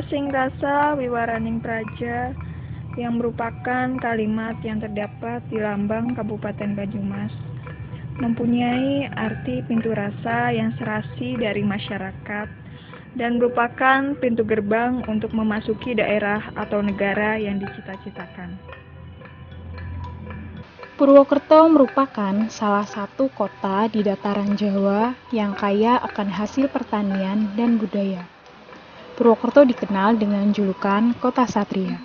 Sing rasa wiwaraning praja yang merupakan kalimat yang terdapat di lambang Kabupaten Banyumas mempunyai arti pintu rasa yang serasi dari masyarakat dan merupakan pintu gerbang untuk memasuki daerah atau negara yang dicita-citakan. Purwokerto merupakan salah satu kota di dataran Jawa yang kaya akan hasil pertanian dan budaya. Purwokerto dikenal dengan julukan Kota Satria,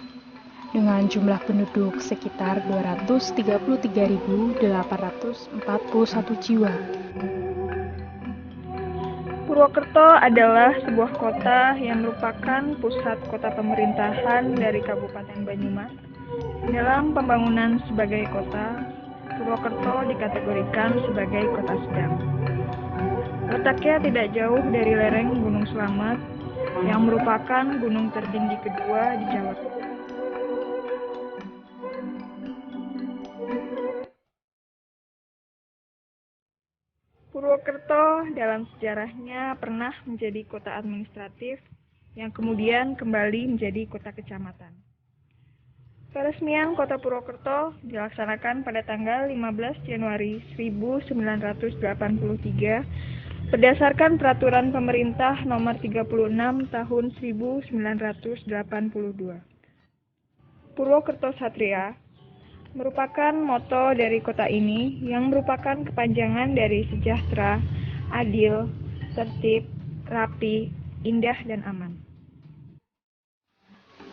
dengan jumlah penduduk sekitar 233.841 jiwa. Purwokerto adalah sebuah kota yang merupakan pusat kota pemerintahan dari Kabupaten Banyumas. Dalam pembangunan sebagai kota, Purwokerto dikategorikan sebagai kota sedang. Letaknya tidak jauh dari lereng Gunung Slamet, yang merupakan gunung tertinggi kedua di Jawa Timur. Purwokerto dalam sejarahnya pernah menjadi kota administratif yang kemudian kembali menjadi kota kecamatan. Peresmian Kota Purwokerto dilaksanakan pada tanggal 15 Januari 1983 berdasarkan Peraturan Pemerintah Nomor 36 Tahun 1982. Purwokerto Satria merupakan moto dari kota ini yang merupakan kepanjangan dari sejahtera, adil, tertib, rapi, indah, dan aman.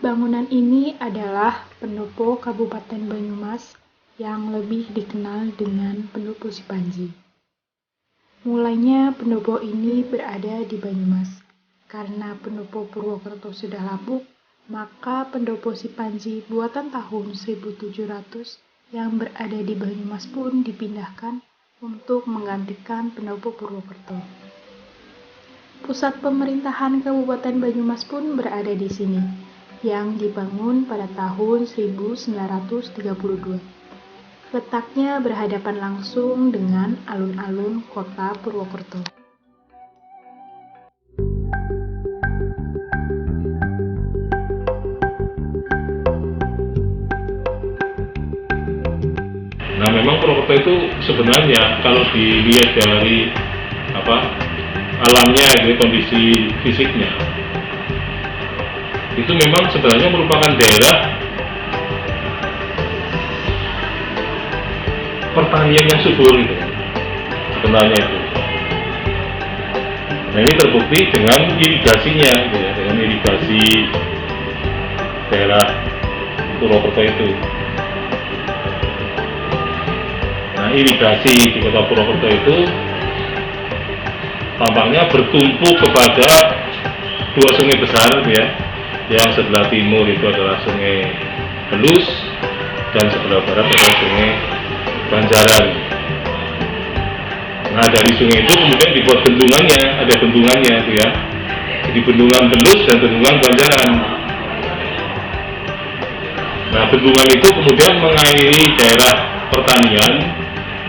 Bangunan ini adalah pendopo Kabupaten Banyumas yang lebih dikenal dengan Pendopo Sipanji. Mulanya pendopo ini berada di Banyumas. Karena pendopo Purwokerto sudah lapuk, maka pendopo Sipanji buatan tahun 1700 yang berada di Banyumas pun dipindahkan untuk menggantikan pendopo Purwokerto. Pusat pemerintahan Kabupaten Banyumas pun berada di sini, yang dibangun pada tahun 1932. Letaknya berhadapan langsung dengan alun-alun kota Purwokerto. Nah, memang Purwokerto itu sebenarnya kalau dilihat dari alamnya, dari kondisi fisiknya, itu memang sebenarnya merupakan daerah pertanian yang subur itu sebenarnya itu. Nah, ini terbukti dengan irigasinya, gitu ya, dengan irigasi daerah Purwokerto itu. Nah, irigasi di kota Purwokerto itu tampaknya bertumpu kepada dua sungai besar, gitu ya. Yang sebelah timur itu adalah Sungai Belus dan sebelah barat adalah Sungai Banjaran. Nah, dari sungai itu kemudian dibuat bendungannya, ada bendungannya itu ya. Jadi bendungan Belus dan bendungan Banjaran. Nah, bendungan itu kemudian mengairi daerah pertanian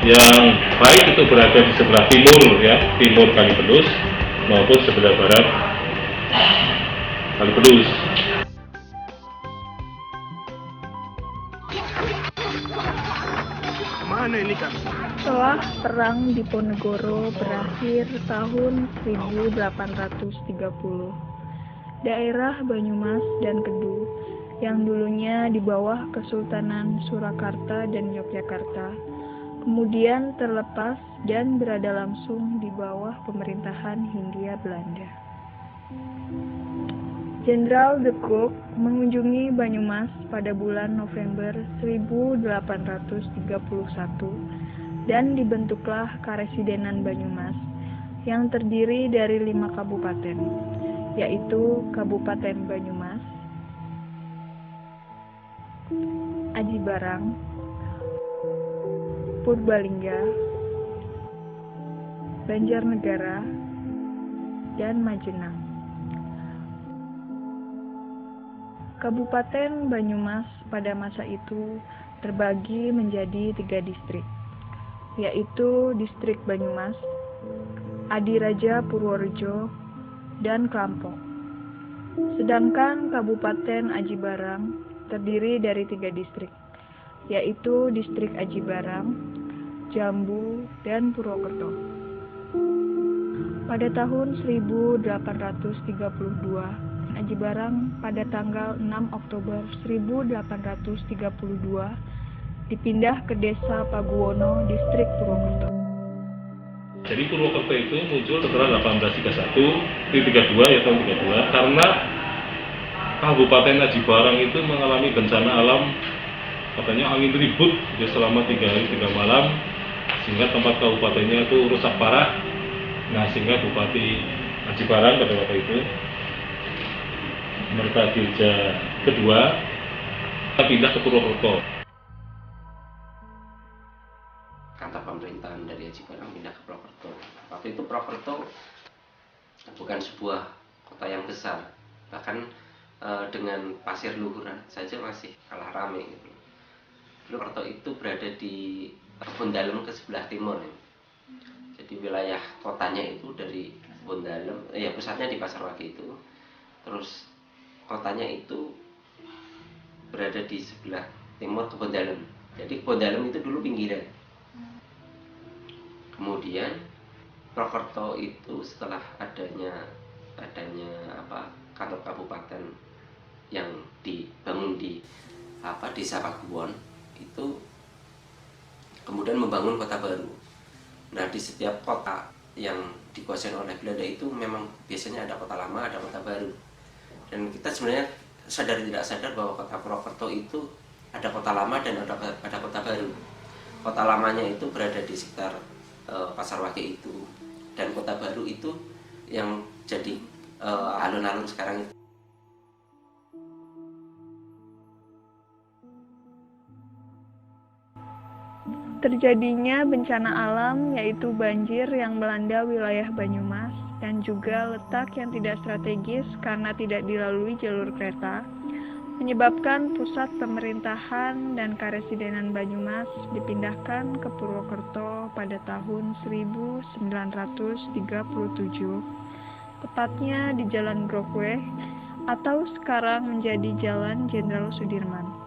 yang baik itu berada di sebelah timur ya, timur Kali Belus maupun sebelah barat Kali Belus. Mana ini kan? Setelah Perang Diponegoro berakhir tahun 1830, daerah Banyumas dan Kedu yang dulunya di bawah Kesultanan Surakarta dan Yogyakarta, kemudian terlepas dan berada langsung di bawah pemerintahan Hindia Belanda. Jenderal de Cock mengunjungi Banyumas pada bulan November 1831 dan dibentuklah Karesidenan Banyumas yang terdiri dari 5 kabupaten, yaitu Kabupaten Banyumas, Aji Barang, Purbalingga, Banjarnegara, dan Majenang. Kabupaten Banyumas pada masa itu terbagi menjadi 3 distrik, yaitu Distrik Banyumas, Adiraja Purworejo, dan Klampok. Sedangkan Kabupaten Aji Barang terdiri dari 3 distrik, yaitu Distrik Aji Barang, Jambu, dan Purwokerto. Pada tahun 1832, Aji Barang pada tanggal 6 Oktober 1832 dipindah ke Desa Paguwono, Distrik Purwokerto. Jadi Purwokerto itu muncul setelah 1832 ya tahun 32 karena Kabupaten Aji Barang itu mengalami bencana alam, katanya angin ribut ya, selama 3 hari 3 malam, sehingga tempat kabupatennya itu rusak parah. Nah, sehingga Bupati Aji Barang pada waktu itu Mertadeja kedua pindah ke Purwokerto. Kantor pemerintahan dari Aji Barang pindah ke Purwokerto. Waktu itu Purwokerto bukan sebuah kota yang besar, bahkan dengan pasir luhur saja masih kalah ramai gitu. Purwokerto itu berada di Kebun Dalem ke sebelah timur ya. Jadi wilayah kotanya itu dari Kebun Dalem, pusatnya di Pasarwagi itu. Terus kotanya itu berada di sebelah timur Kebun Dalem. Jadi Kebun Dalem itu dulu pinggiran. Kemudian Purwokerto itu setelah adanya kantor kabupaten yang dibangun di Desa Paguwon itu kemudian membangun kota baru. Nah, di setiap kota yang dikuasai oleh Belanda itu memang biasanya ada kota lama, ada kota baru. Dan kita sebenarnya sadar tidak sadar bahwa kota Purwokerto itu ada kota lama dan ada kota baru. Kota lamanya itu berada di sekitar Pasarwagi itu, dan kota baru itu yang jadi alun-alun sekarang itu. Terjadinya bencana alam yaitu banjir yang melanda wilayah Banyumas dan juga letak yang tidak strategis karena tidak dilalui jalur kereta, menyebabkan pusat pemerintahan dan karesidenan Banyumas dipindahkan ke Purwokerto pada tahun 1937, tepatnya di Jalan Grogweh atau sekarang menjadi Jalan Jenderal Sudirman.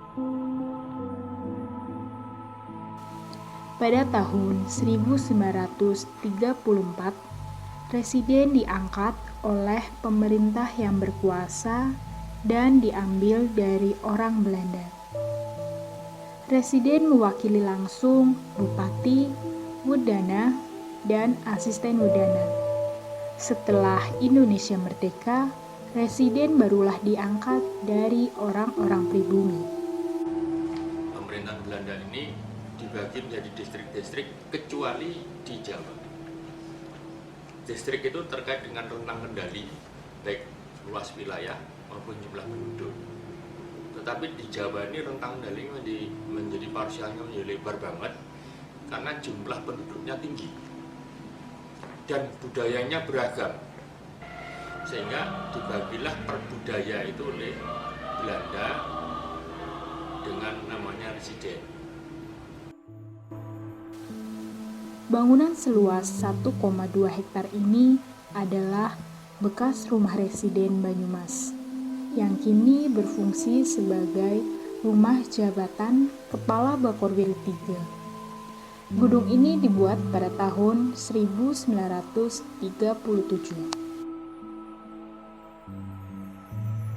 Pada tahun 1934, presiden diangkat oleh pemerintah yang berkuasa dan diambil dari orang Belanda. Presiden mewakili langsung Bupati, Wudana, dan Asisten Wudana. Setelah Indonesia merdeka, presiden barulah diangkat dari orang-orang pribumi. Pemerintahan Belanda ini dibagi menjadi distrik-distrik kecuali di Jawa. Distrik itu terkait dengan rentang kendali, baik luas wilayah maupun jumlah penduduk. Tetapi di Jawa ini rentang kendali menjadi parsialnya menjadi lebar banget karena jumlah penduduknya tinggi dan budayanya beragam, sehingga dibagilah per budaya itu oleh Belanda dengan namanya residen. Bangunan seluas 1,2 hektar ini adalah bekas rumah residen Banyumas, yang kini berfungsi sebagai rumah jabatan Kepala Bakorwil III. Gedung ini dibuat pada tahun 1937.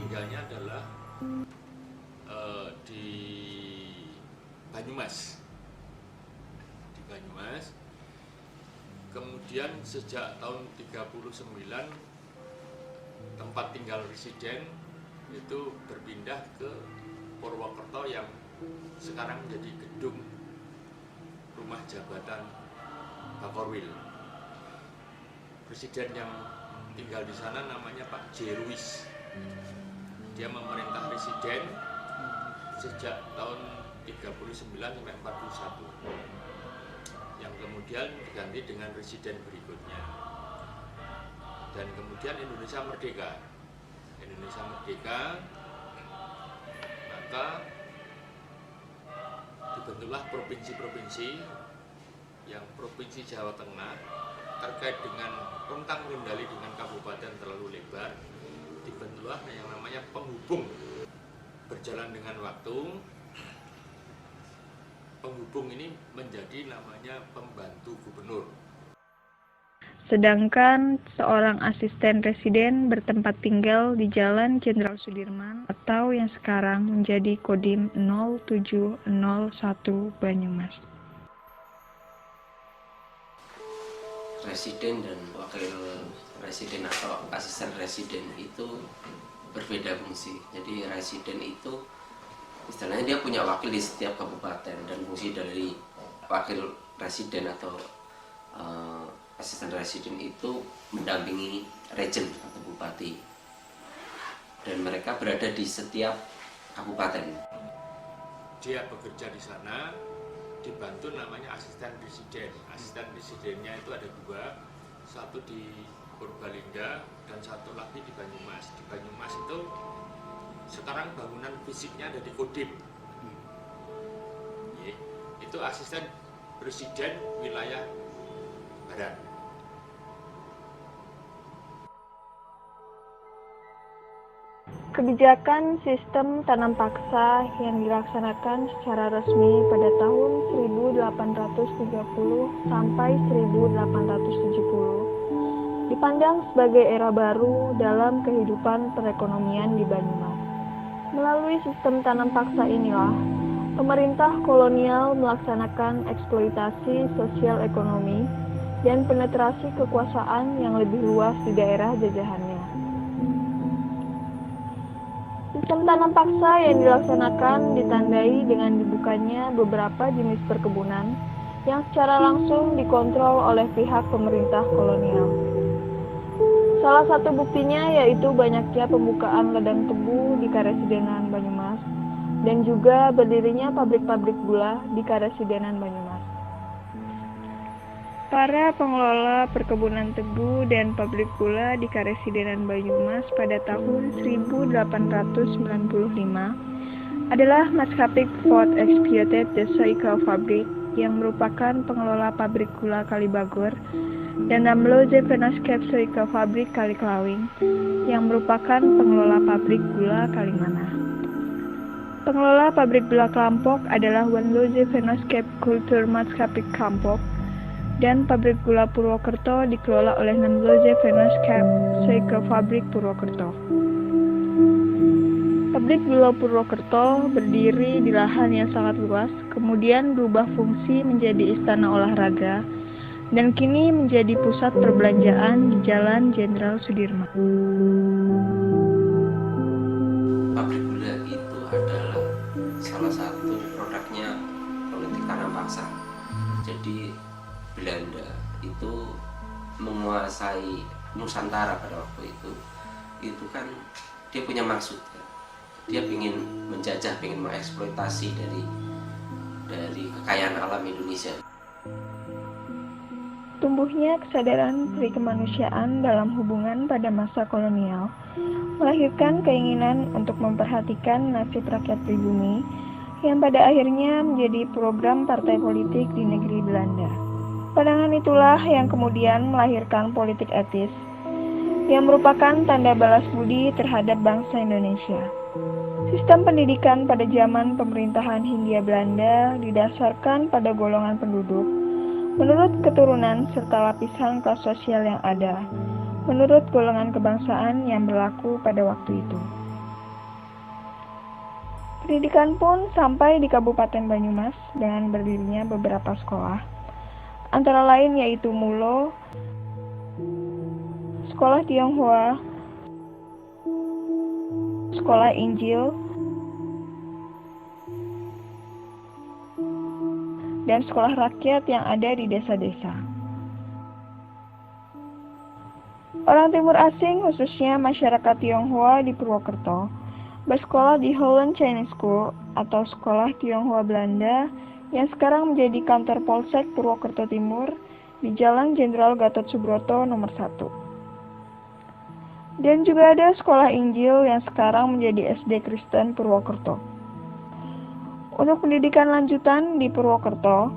Tinggalnya adalah di Banyumas. Kemudian sejak tahun 39 tempat tinggal residen itu berpindah ke Purwokerto yang sekarang menjadi gedung rumah jabatan Bakorwil. Presiden yang tinggal di sana namanya Pak J. Ruis. Dia memerintah residen sejak tahun 39 sampai 41. Yang kemudian diganti dengan residen berikutnya. Dan kemudian Indonesia merdeka, maka dibentuklah provinsi-provinsi, yang Provinsi Jawa Tengah terkait dengan rentang kendali dengan kabupaten terlalu lebar, dibentuklah yang namanya penghubung. Berjalan dengan waktu, penghubung ini menjadi namanya pembantu gubernur. Sedangkan seorang asisten residen bertempat tinggal di Jalan Jenderal Sudirman atau yang sekarang menjadi Kodim 0701 Banyumas. Residen dan wakil residen atau asisten residen itu berbeda fungsi. Jadi residen itu istilahnya dia punya wakil di setiap kabupaten, dan fungsi dari wakil residen atau asisten residen itu mendampingi regen atau bupati, dan mereka berada di setiap kabupaten. Dia bekerja di sana, dibantu namanya asisten residen. Asisten residennya itu ada dua, satu di Purbalingga dan satu lagi di Banyumas. Di Banyumas itu sekarang bangunan fisiknya ada di Kodim. Itu asisten presiden wilayah barat. Kebijakan sistem tanam paksa yang dilaksanakan secara resmi pada tahun 1830 sampai 1870 dipandang sebagai era baru dalam kehidupan perekonomian di Banyumas. Melalui sistem tanam paksa inilah, pemerintah kolonial melaksanakan eksploitasi sosial ekonomi dan penetrasi kekuasaan yang lebih luas di daerah jajahannya. Sistem tanam paksa yang dilaksanakan ditandai dengan dibukanya beberapa jenis perkebunan yang secara langsung dikontrol oleh pihak pemerintah kolonial. Salah satu buktinya yaitu banyaknya pembukaan ladang tebu di Karesidenan Banyumas dan juga berdirinya pabrik-pabrik gula di Karesidenan Banyumas. Para pengelola perkebunan tebu dan pabrik gula di Karesidenan Banyumas pada tahun 1895 adalah maskapai Fort Exploited the Soical Fabric yang merupakan pengelola pabrik gula Kalibagor, dan Namloze Penascape Soical Fabric Kaliklawing yang merupakan pengelola pabrik gula Kalimana. Pengelola pabrik gula Klampok adalah Wanloze Penascape Kultur Maskapai Klampok, dan pabrik gula Purwokerto dikelola oleh Namloze Penascape Soical Fabric Purwokerto. Pabrik gula Purwokerto berdiri di lahan yang sangat luas, kemudian berubah fungsi menjadi istana olahraga, dan kini menjadi pusat perbelanjaan di Jalan Jenderal Sudirman. Pabrik gula itu adalah salah satu produknya politik tanam paksa. Jadi Belanda itu menguasai Nusantara pada waktu itu kan dia punya maksud, dia ingin menjajah, ingin mengeksploitasi dari kekayaan alam Indonesia. Tumbuhnya kesadaran peri kemanusiaan dalam hubungan pada masa kolonial melahirkan keinginan untuk memperhatikan nasib rakyat pribumi yang pada akhirnya menjadi program partai politik di negeri Belanda. Pandangan itulah yang kemudian melahirkan politik etis yang merupakan tanda balas budi terhadap bangsa Indonesia. Sistem pendidikan pada zaman pemerintahan Hindia Belanda didasarkan pada golongan penduduk menurut keturunan serta lapisan kelas sosial yang ada, menurut golongan kebangsaan yang berlaku pada waktu itu. Pendidikan pun sampai di Kabupaten Banyumas dengan berdirinya beberapa sekolah, antara lain yaitu Mulo, Sekolah Tionghoa, Sekolah Injil, dan sekolah rakyat yang ada di desa-desa. Orang timur asing, khususnya masyarakat Tionghoa di Purwokerto, bersekolah di Holland Chinese School atau Sekolah Tionghoa Belanda yang sekarang menjadi kantor Polsek Purwokerto Timur di Jalan Jenderal Gatot Subroto nomor 1. Dan juga ada Sekolah Injil yang sekarang menjadi SD Kristen Purwokerto. Untuk pendidikan lanjutan di Purwokerto,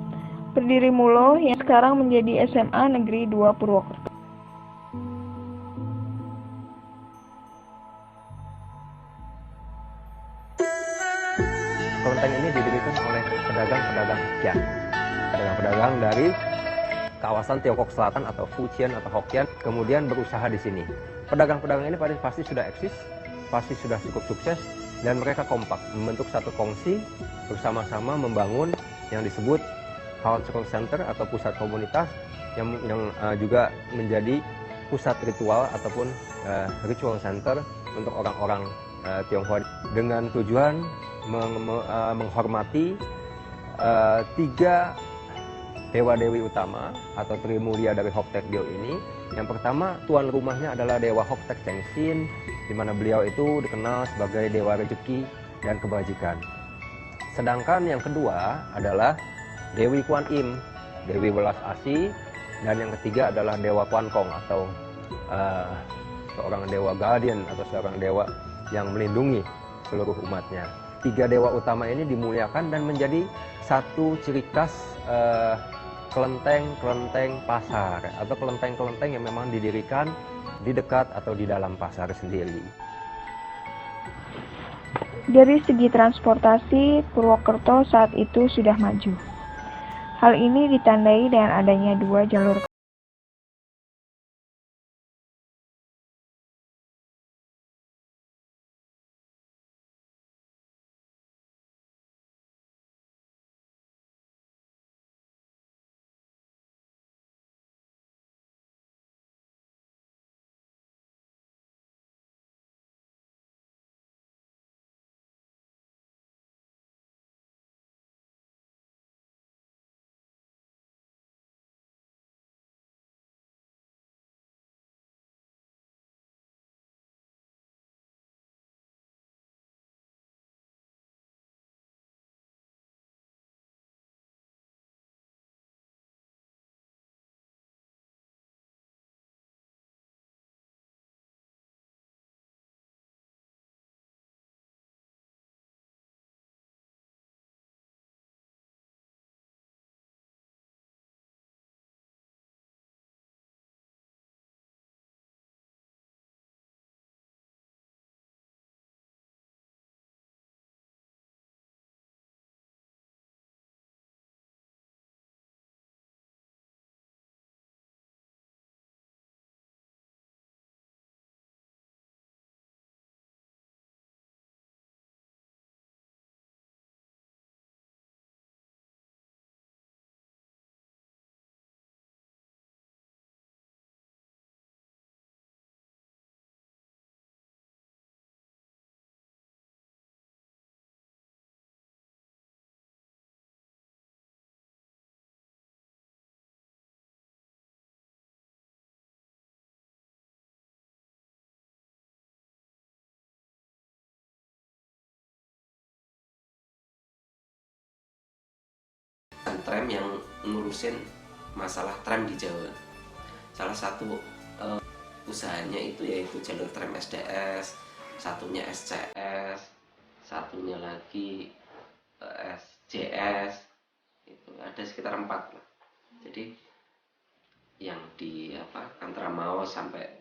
berdiri Mulo yang sekarang menjadi SMA Negeri 2 Purwokerto. kawasan Tiongkok Selatan atau Fujian atau Hokkien, kemudian berusaha di sini. Pedagang-pedagang ini pasti sudah eksis, pasti sudah cukup sukses, dan mereka kompak membentuk satu kongsi bersama-sama membangun yang disebut cultural center atau pusat komunitas yang juga menjadi pusat ritual ataupun ritual center untuk orang-orang Tionghoa dengan tujuan menghormati tiga dewa-dewi utama atau Trimulia dari Hoktaekgyo ini. Yang pertama, tuan rumahnya adalah Dewa Hoktaek Chengsin, di mana beliau itu dikenal sebagai dewa rezeki dan kebajikan. Sedangkan yang kedua adalah Dewi Kuan Im, Dewi Welas Asih, dan yang ketiga adalah Dewa Kuan Kong atau seorang dewa guardian atau seorang dewa yang melindungi seluruh umatnya. Tiga dewa utama ini dimuliakan dan menjadi satu ciri khas kelenteng pasar atau kelenteng-kelenteng yang memang didirikan di dekat atau di dalam pasar sendiri. Dari segi transportasi, Purwokerto saat itu sudah maju. Hal ini ditandai dengan adanya 2 jalur. Tram yang ngurusin masalah tram di Jawa. Salah satu usahanya itu yaitu jalur tram SDS, satunya SCS, satunya lagi SJS. Itu ada sekitar 4 lah. Jadi yang di antara Maos sampai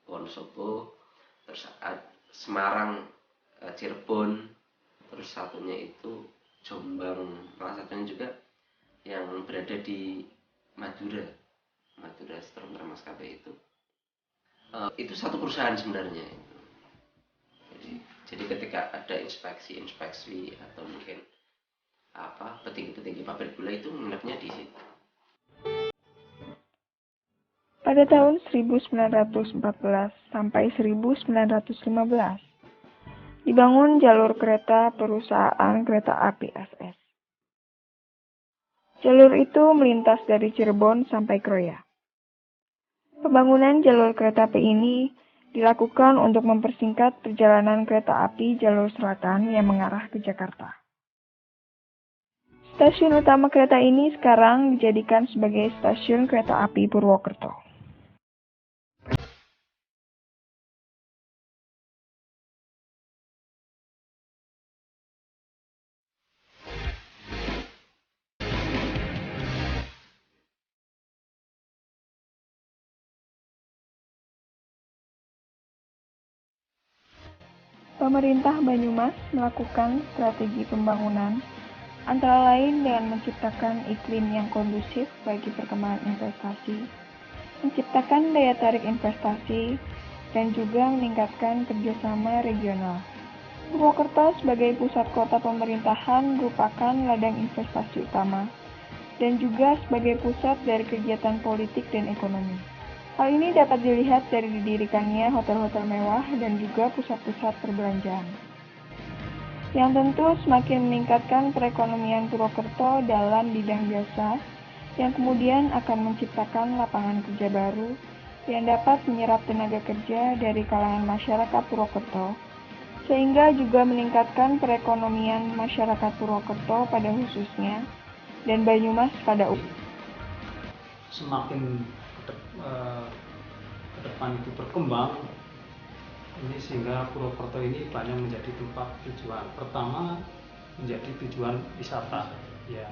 Wonosobo, terus Semarang, Cirebon, terus satunya itu Jombang, salah satunya juga yang berada di Madura Strom Maskapai itu satu perusahaan sebenarnya. Jadi ketika ada inspeksi atau mungkin petinggi pabrik gula itu menginapnya di situ. Pada tahun 1914 sampai 1915, dibangun jalur kereta perusahaan kereta api SS. Jalur itu melintas dari Cirebon sampai Kroya. Pembangunan jalur kereta api ini dilakukan untuk mempersingkat perjalanan kereta api jalur selatan yang mengarah ke Jakarta. Stasiun utama kereta ini sekarang dijadikan sebagai stasiun kereta api Purwokerto. Pemerintah Banyumas melakukan strategi pembangunan antara lain dengan menciptakan iklim yang kondusif bagi perkembangan investasi, menciptakan daya tarik investasi, dan juga meningkatkan kerjasama regional. Purwokerto sebagai pusat kota pemerintahan merupakan ladang investasi utama, dan juga sebagai pusat dari kegiatan politik dan ekonomi. Hal ini dapat dilihat dari didirikannya hotel-hotel mewah dan juga pusat-pusat perbelanjaan, yang tentu semakin meningkatkan perekonomian Purwokerto dalam bidang jasa, yang kemudian akan menciptakan lapangan kerja baru yang dapat menyerap tenaga kerja dari kalangan masyarakat Purwokerto, sehingga juga meningkatkan perekonomian masyarakat Purwokerto pada khususnya, dan Banyumas pada umumnya. Semakin ke depan itu berkembang, ini sehingga Purwokerto ini banyak menjadi tempat tujuan. Pertama, menjadi tujuan wisata, ya.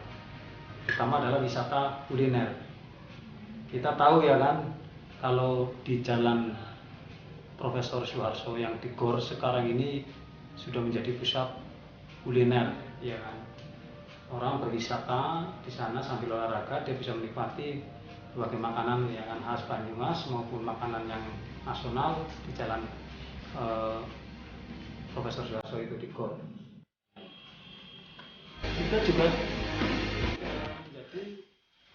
Pertama adalah wisata kuliner. Kita tahu ya kan, kalau di Jalan Profesor Soeharto yang di Gor sekarang ini sudah menjadi pusat kuliner, ya kan. Orang berwisata di sana sambil olahraga, dia bisa menikmati berbagai makanan yang khas Banyumas maupun makanan yang nasional di Jalan Profesor Soeharto itu di Gor. Kita juga menjadi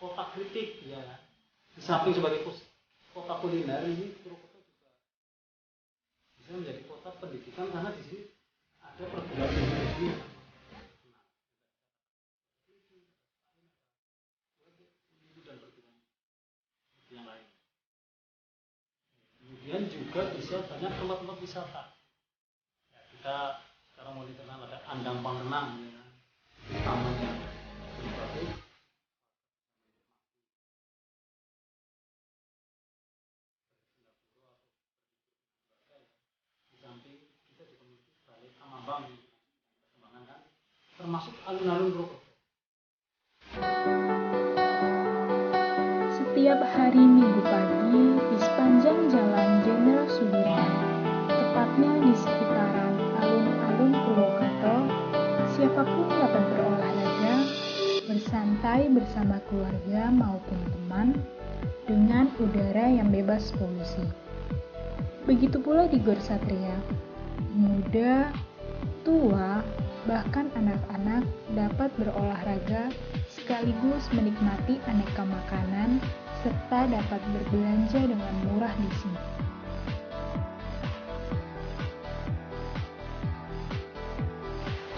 kota kritik, ya. Di samping sebagai kota kuliner, ini Purwokerto juga bisa menjadi kota pendidikan karena di sini ada perguruan tinggi yang lain. Kemudian juga bisa banyak tempat-tempat wisata. Ya, kita sekarang mau dikenal ada Andang Pangenang, ya. Tamannya bagus. Di samping kita juga memiliki Balai Tamambang di perkembangan, kan, termasuk alun-alun Purwokerto. Setiap hari Minggu pagi di sepanjang Jalan Jenderal Sudirman, tepatnya di sekitaran alun-alun Purwokerto, siapapun dapat berolahraga, bersantai bersama keluarga maupun teman, dengan udara yang bebas polusi. Begitu pula di Gor Satria, muda, tua, bahkan anak-anak dapat berolahraga sekaligus menikmati aneka makanan serta dapat berbelanja dengan murah di sini.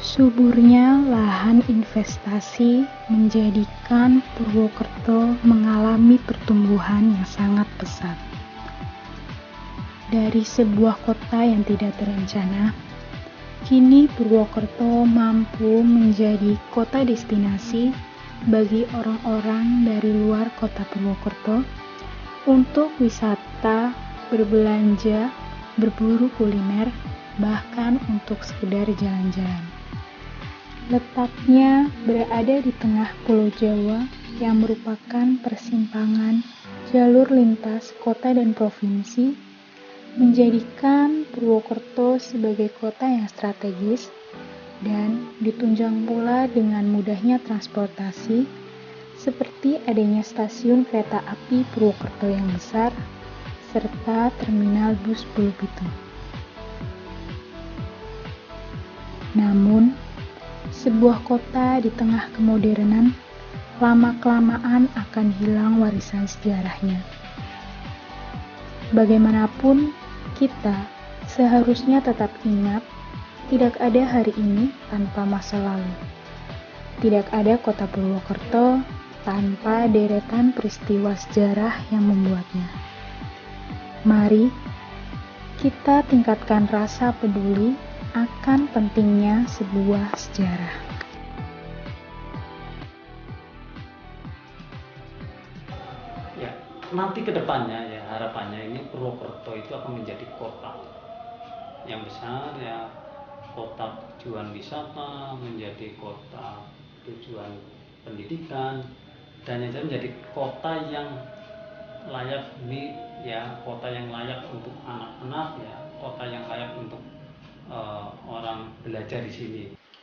Suburnya lahan investasi menjadikan Purwokerto mengalami pertumbuhan yang sangat pesat. Dari sebuah kota yang tidak terencana, kini Purwokerto mampu menjadi kota destinasi bagi orang-orang dari luar kota Purwokerto untuk wisata, berbelanja, berburu kuliner, bahkan untuk sekedar jalan-jalan. Letaknya berada di tengah Pulau Jawa yang merupakan persimpangan jalur lintas kota dan provinsi, menjadikan Purwokerto sebagai kota yang strategis dan ditunjang pula dengan mudahnya transportasi seperti adanya stasiun kereta api Purwokerto yang besar serta terminal bus Pulau Pitu. Namun, sebuah kota di tengah kemodernan lama-kelamaan akan hilang warisan sejarahnya. Bagaimanapun, kita seharusnya tetap ingat, tidak ada hari ini tanpa masa lalu. Tidak ada kota Purwokerto tanpa deretan peristiwa sejarah yang membuatnya. Mari kita tingkatkan rasa peduli akan pentingnya sebuah sejarah. Ya, nanti ke depannya, ya, harapannya ini Purwokerto itu akan menjadi kota yang besar, ya, kota tujuan wisata, menjadi kota tujuan pendidikan, dan yang menjadi kota yang layak kota yang layak untuk anak-anak, ya, kota yang layak untuk orang belajar di sini.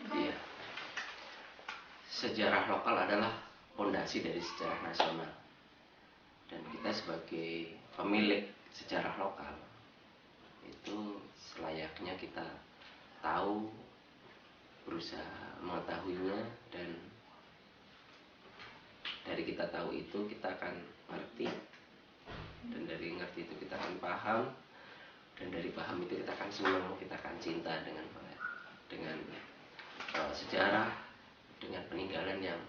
Iya. sejarah lokal adalah fondasi dari sejarah nasional, dan kita sebagai pemilik sejarah lokal itu selayaknya kita tahu, berusaha mengetahuinya, dan dari kita tahu itu kita akan ngerti, dan dari ngerti itu kita akan paham, dan dari paham itu kita akan senang, kita akan cinta dengan sejarah, dengan peninggalan yang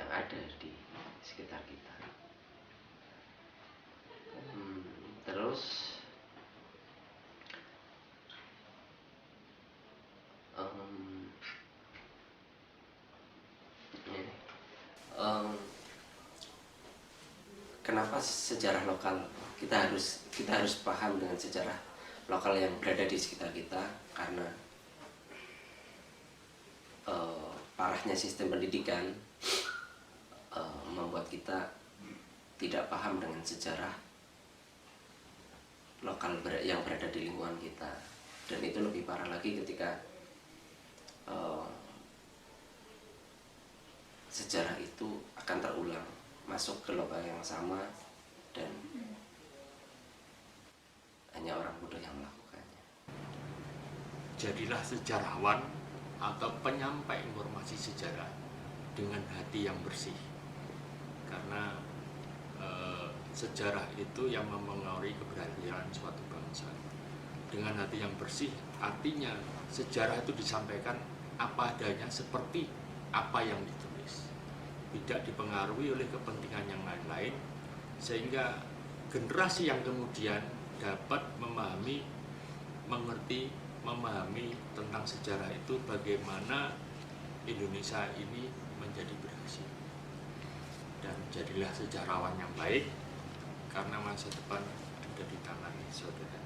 ada di sekitar kita. Terus kenapa sejarah lokal kita harus paham dengan sejarah lokal yang berada di sekitar kita? Karena parahnya sistem pendidikan membuat kita tidak paham dengan sejarah lokal yang berada di lingkungan kita, dan itu lebih parah lagi ketika sejarah itu akan terulang, masuk ke lubang yang sama, dan hanya orang bodoh yang melakukannya. Jadilah sejarawan atau penyampai informasi sejarah dengan hati yang bersih, karena sejarah itu yang mempengaruhi keberhasilan suatu bangsa. Dengan hati yang bersih artinya sejarah itu disampaikan apa adanya, seperti apa yang ditulis, tidak dipengaruhi oleh kepentingan yang lain-lain, sehingga generasi yang kemudian dapat mengerti, memahami tentang sejarah itu, bagaimana Indonesia ini menjadi berhasil. Dan jadilah sejarawan yang baik, karena masa depan ada di tangan saudara.